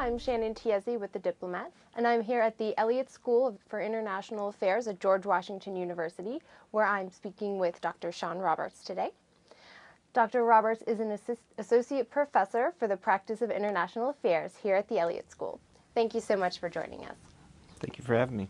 I'm Shannon Tiesi with the Diplomat, and I'm here at the Elliott School for International Affairs at George Washington University, where I'm speaking with Dr. Sean Roberts today. Dr. Roberts is an associate professor for the practice of international affairs here at the Elliott School. Thank you so much for joining us. Thank you for having me.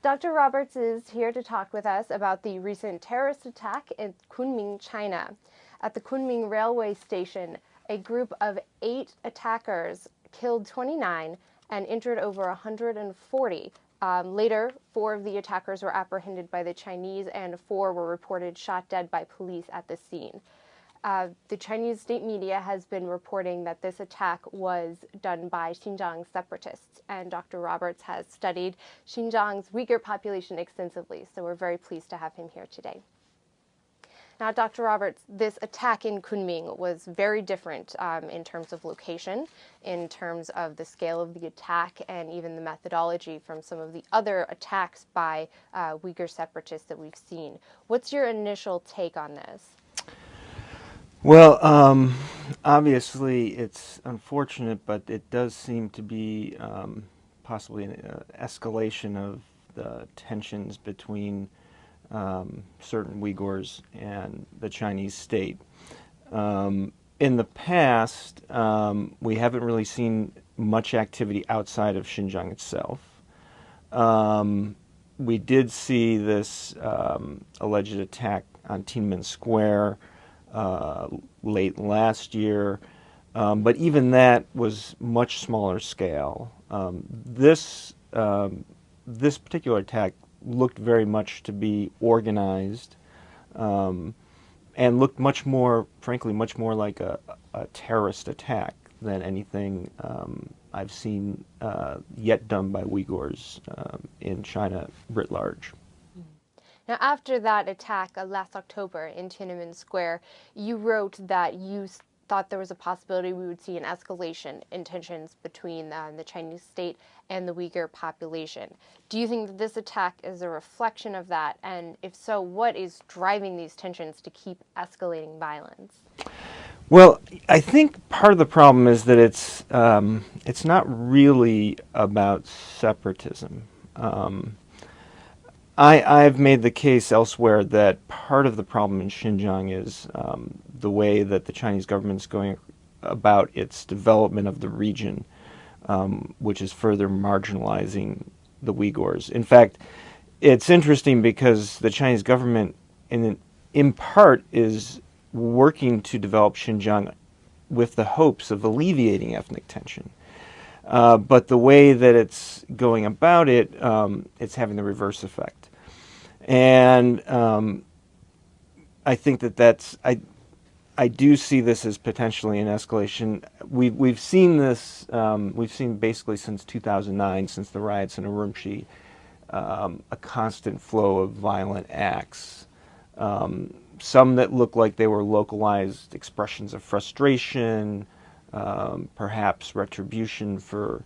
Dr. Roberts is here to talk with us about the recent terrorist attack in Kunming, China. At the Kunming railway station, a group of 8 attackers killed 29 and injured over 140. Later, 4 of the attackers were apprehended by the Chinese and 4 were reported shot dead by police at the scene. The Chinese state media has been reporting that this attack was done by Xinjiang separatists, and Dr. Roberts has studied Xinjiang's Uyghur population extensively, so we're very pleased to have him here today. Now, Dr. Roberts, this attack in Kunming was very different in terms of location, in terms of the scale of the attack, and even the methodology from some of the other attacks by Uyghur separatists that we've seen. What's your initial take on this? Well, obviously it's unfortunate, but it does seem to be possibly an escalation of the tensions between certain Uyghurs and the Chinese state. In the past, we haven't really seen much activity outside of Xinjiang itself. We did see this alleged attack on Tiananmen Square late last year, but even that was much smaller scale. This particular attack looked very much to be organized, and looked much more, frankly, much more like a terrorist attack than anything I've seen yet done by Uyghurs in China writ large. Now, after that attack last October in Tiananmen Square, you wrote that you thought there was a possibility we would see an escalation in tensions between the Chinese state and the Uyghur population. Do you think that this attack is a reflection of that? And if so, what is driving these tensions to keep escalating violence? Well, I think part of the problem is that it's not really about separatism. I've made the case elsewhere that part of the problem in Xinjiang is the way that the Chinese government is going about its development of the region, which is further marginalizing the Uyghurs. In fact, it's interesting because the Chinese government, in part, is working to develop Xinjiang with the hopes of alleviating ethnic tension. But the way that it's going about it, it's having the reverse effect. And I think that I do see this as potentially an escalation. We've seen this, we've seen basically since 2009, since the riots in Urumqi, a constant flow of violent acts. Some that look like they were localized expressions of frustration, perhaps retribution for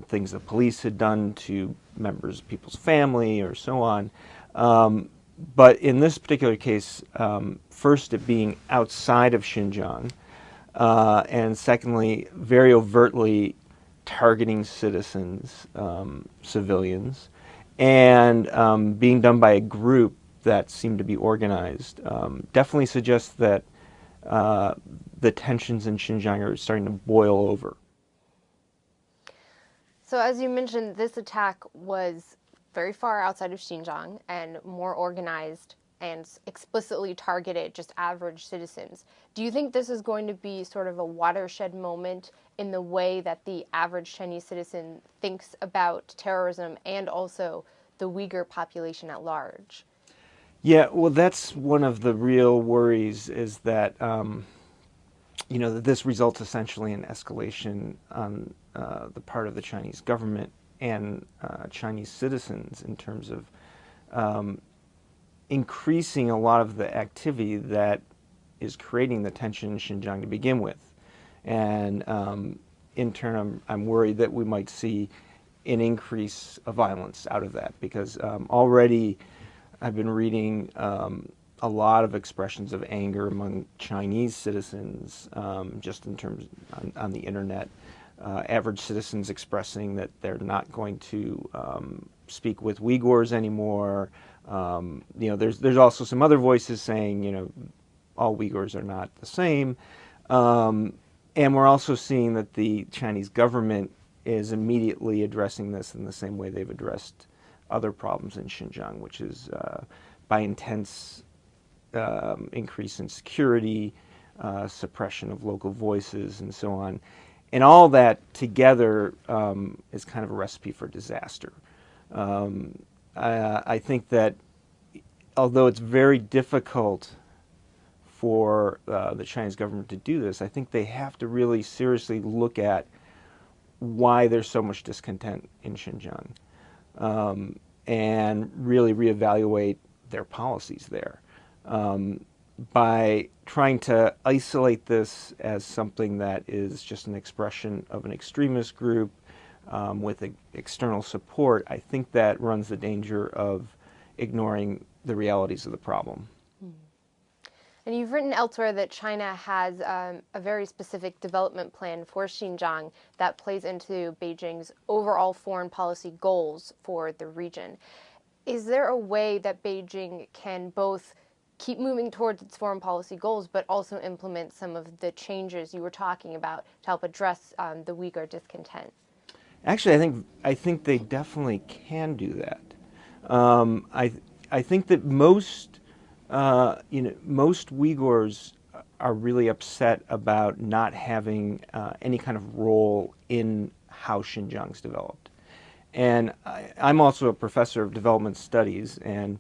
things the police had done to members of people's family or so on. But in this particular case, first it being outside of Xinjiang, and secondly, very overtly targeting citizens, civilians, and being done by a group that seemed to be organized, definitely suggests that the tensions in Xinjiang are starting to boil over. So as you mentioned, this attack was very far outside of Xinjiang and more organized and explicitly targeted just average citizens. Do you think this is going to be sort of a watershed moment in the way that the average Chinese citizen thinks about terrorism and also the Uyghur population at large? Yeah, well, that's one of the real worries, is that that this results essentially in escalation on the part of the Chinese government and Chinese citizens in terms of increasing a lot of the activity that is creating the tension in Xinjiang to begin with. And in turn, I'm worried that we might see an increase of violence out of that, because already I've been reading a lot of expressions of anger among Chinese citizens, just in terms on the internet, average citizens expressing that they're not going to speak with Uyghurs anymore. There's also some other voices saying, all Uyghurs are not the same. And we're also seeing that the Chinese government is immediately addressing this in the same way they've addressed other problems in Xinjiang, which is by intense increase in security, suppression of local voices, and so on. And all that together is kind of a recipe for disaster. I think that although it's very difficult for the Chinese government to do this, I think they have to really seriously look at why there's so much discontent in Xinjiang and really reevaluate their policies there. By trying to isolate this as something that is just an expression of an extremist group with external support, I think that runs the danger of ignoring the realities of the problem. And you've written elsewhere that China has a very specific development plan for Xinjiang that plays into Beijing's overall foreign policy goals for the region. Is there a way that Beijing can both keep moving towards its foreign policy goals, but also implement some of the changes you were talking about to help address the Uyghur discontent? Actually, I think they definitely can do that. I think that most Uyghurs are really upset about not having any kind of role in how Xinjiang's developed. And I'm also a professor of development studies, and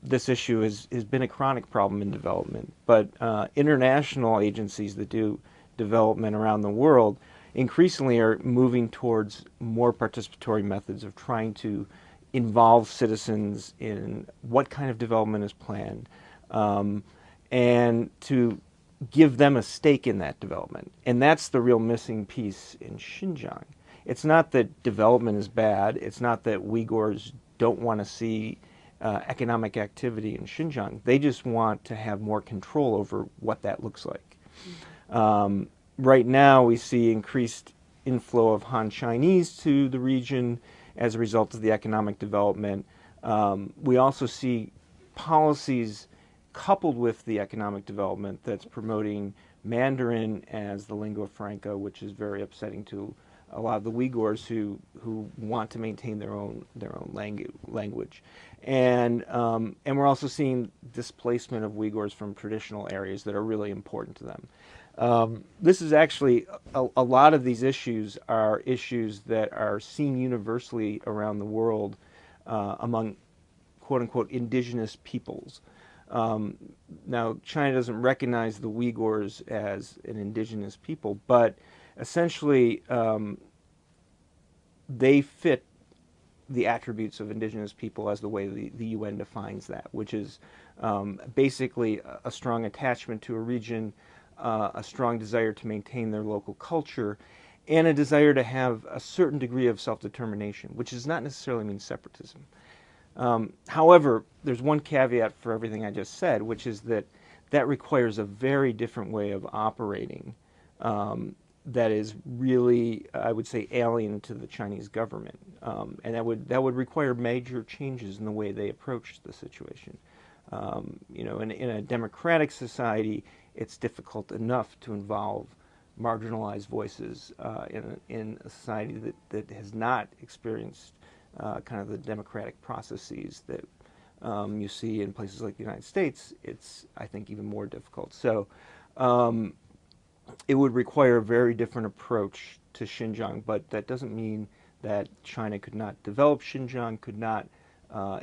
this issue has been a chronic problem in development. But international agencies that do development around the world increasingly are moving towards more participatory methods of trying to involve citizens in what kind of development is planned, and to give them a stake in that development. And that's the real missing piece in Xinjiang. It's not that development is bad. It's not that Uyghurs don't want to see economic activity in Xinjiang. They just want to have more control over what that looks like. Right now, we see increased inflow of Han Chinese to the region as a result of the economic development. We also see policies coupled with the economic development that's promoting Mandarin as the lingua franca, which is very upsetting to a lot of the Uyghurs who want to maintain their own language. And we're also seeing displacement of Uyghurs from traditional areas that are really important to them. This is actually, a lot of these issues are issues that are seen universally around the world among quote-unquote indigenous peoples. Now, China doesn't recognize the Uyghurs as an indigenous people, but essentially they fit the attributes of indigenous people as the way the UN defines that, which is basically a strong attachment to a region, a strong desire to maintain their local culture, and a desire to have a certain degree of self-determination, which does not necessarily mean separatism. However, there's one caveat for everything I just said, which is that requires a very different way of operating that is really, I would say, alien to the Chinese government. And that would require major changes in the way they approach the situation. In a democratic society, it's difficult enough to involve marginalized voices in a society that has not experienced kind of the democratic processes that you see in places like the United States. It's, I think, even more difficult. So it would require a very different approach to Xinjiang, but that doesn't mean that China could not develop Xinjiang, could not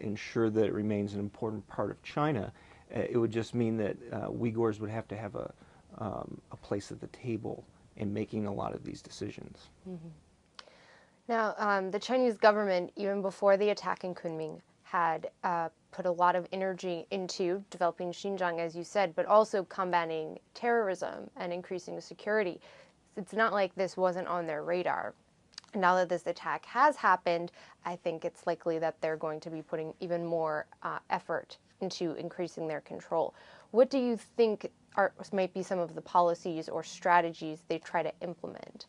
ensure that it remains an important part of China. It would just mean that Uyghurs would have to have a place at the table in making a lot of these decisions. Mm-hmm. Now, the Chinese government, even before the attack in Kunming, had put a lot of energy into developing Xinjiang, as you said, but also combating terrorism and increasing security. It's not like this wasn't on their radar. Now that this attack has happened, I think it's likely that they're going to be putting even more effort into increasing their control. What do you think might be some of the policies or strategies they try to implement?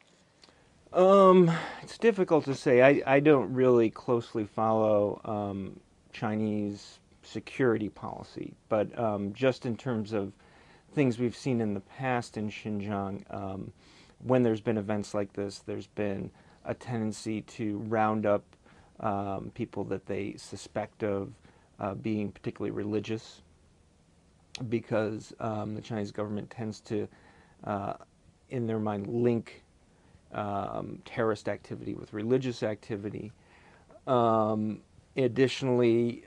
It's difficult to say. I don't really closely follow Chinese security policy, but just in terms of things we've seen in the past in Xinjiang, when there's been events like this, there's been a tendency to round up people that they suspect of being particularly religious, because the Chinese government tends to, in their mind, link terrorist activity with religious activity. Additionally,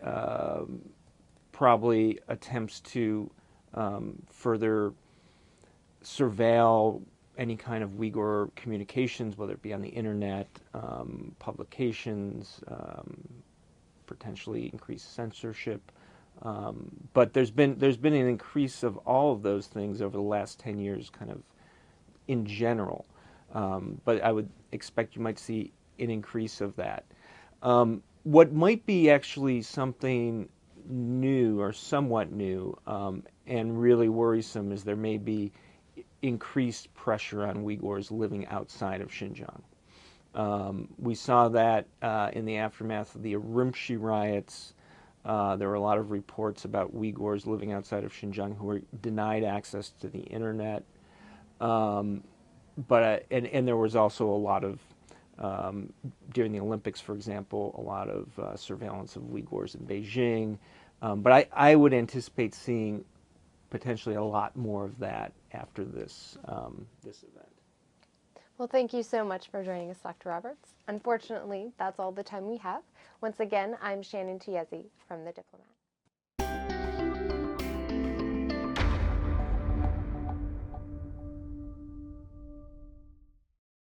probably attempts to further surveil any kind of Uyghur communications, whether it be on the internet, publications, potentially increased censorship. But there's been an increase of all of those things over the last 10 years, kind of in general. But I would expect you might see an increase of that. What might be actually something new or somewhat new and really worrisome is there may be increased pressure on Uyghurs living outside of Xinjiang. We saw that in the aftermath of the Urumqi riots. There were a lot of reports about Uyghurs living outside of Xinjiang who were denied access to the internet. And there was also a lot of, during the Olympics, for example, a lot of surveillance of Uyghurs in Beijing. But I would anticipate seeing potentially a lot more of that after this event. Well, thank you so much for joining us, Dr. Roberts. Unfortunately, that's all the time we have. Once again, I'm Shannon Tiezi from The Diplomat.